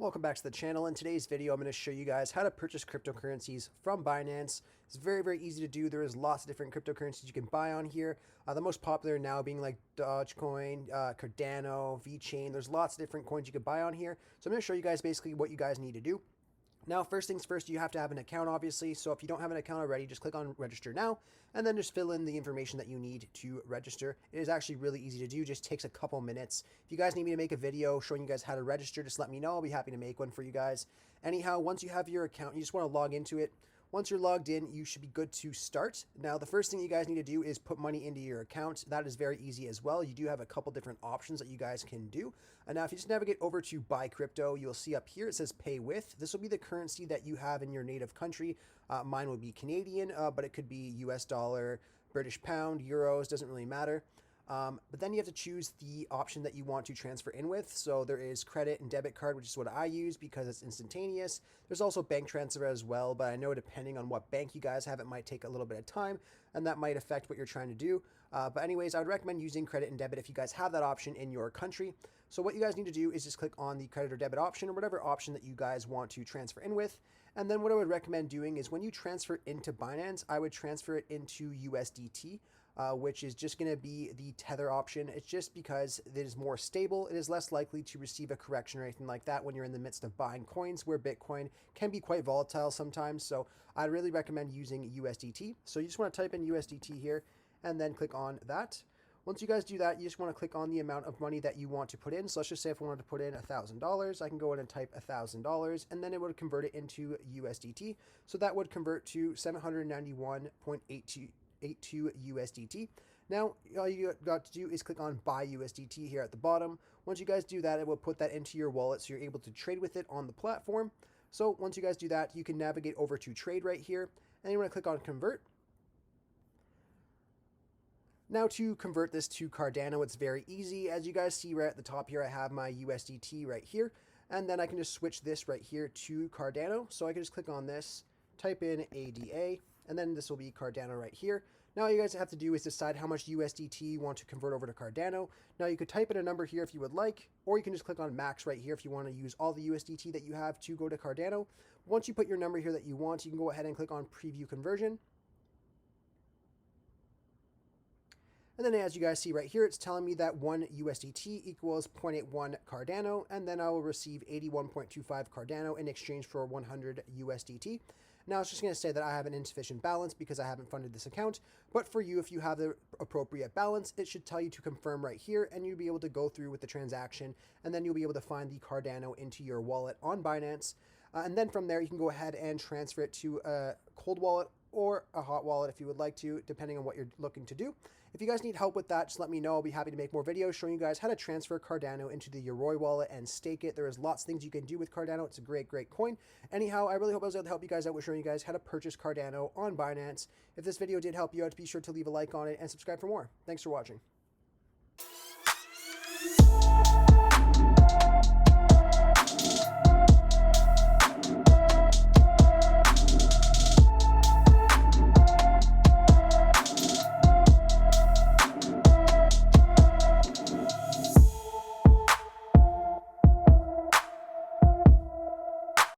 Welcome back to the channel. In today's video, I'm going to show you guys how to purchase cryptocurrencies from Binance. It's very, very easy to do. There is lots of different cryptocurrencies you can buy on here. The most popular now being like Dogecoin, Cardano, VeChain. There's lots of different coins you can buy on here. So I'm going to show you guys basically what you guys need to do. Now, first things first, you have to have an account, obviously. So if you don't have an account already, just click on register now, and then just fill in the information that you need to register. It is actually really easy to do, just takes a couple minutes. If you guys need me to make a video showing you guys how to register, just let me know. I'll be happy to make one for you guys. Anyhow, once you have your account, you just want to log into it. Once you're logged in, you should be good to start. Now, the first thing you guys need to do is put money into your account. That is very easy as well. You do have a couple different options that you guys can do. And now, if you just navigate over to Buy Crypto, you'll see up here it says Pay With. This will be the currency that you have in your native country. Mine would be Canadian, but it could be US dollar, British pound, euros, doesn't really matter. But then you have to choose the option that you want to transfer in with. So there is credit and debit card, which is what I use because it's instantaneous. There's also bank transfer as well, but I know depending on what bank you guys have, it might take a little bit of time and that might affect what you're trying to do. But anyways, I would recommend using credit and debit if you guys have that option in your country. So what you guys need to do is just click on the credit or debit option or whatever option that you guys want to transfer in with. And then what I would recommend doing is when you transfer into Binance, I would transfer it into USDT. Which is just going to be the tether option. It's just because it is more stable. It is less likely to receive a correction or anything like that when you're in the midst of buying coins, where Bitcoin can be quite volatile sometimes. So I really recommend using USDT. So you just want to type in USDT here and then click on that. Once you guys do that, you just want to click on the amount of money that you want to put in. So let's just say if I wanted to put in $1,000, I can go in and type $1,000 and then it would convert it into USDT. So that would convert to 791.82 USDT. Now, all you got to do is click on Buy USDT here at the bottom. Once you guys do that, it will put that into your wallet so you're able to trade with it on the platform. So once you guys do that, you can navigate over to Trade right here, and you want to click on Convert. Now to convert this to Cardano, it's very easy. As you guys see right at the top here, I have my USDT right here, and then I can just switch this right here to Cardano. So I can just click on this, type in ADA, and then this will be Cardano right here. Now all you guys have to do is decide how much USDT you want to convert over to Cardano. Now you could type in a number here if you would like, or you can just click on max right here if you want to use all the USDT that you have to go to Cardano. Once you put your number here that you want, you can go ahead and click on preview conversion. And then as you guys see right here, it's telling me that 1 USDT equals 0.81 Cardano, and then I will receive 81.25 Cardano in exchange for 100 USDT. Now it's just going to say that I have an insufficient balance because I haven't funded this account, but for you, if you have the appropriate balance, it should tell you to confirm right here, and you'll be able to go through with the transaction, and then you'll be able to find the Cardano into your wallet on Binance. And then from there, you can go ahead and transfer it to a cold wallet or a hot wallet if you would like to, depending on what you're looking to do. If you guys need help with that, just let me know. I'll be happy to make more videos showing you guys how to transfer Cardano into the Yoroi wallet and stake it. There is lots of things you can do with Cardano. It's a great, great coin. Anyhow, I really hope I was able to help you guys out with showing you guys how to purchase Cardano on Binance. If this video did help you out, be sure to leave a like on it and subscribe for more. Thanks for watching.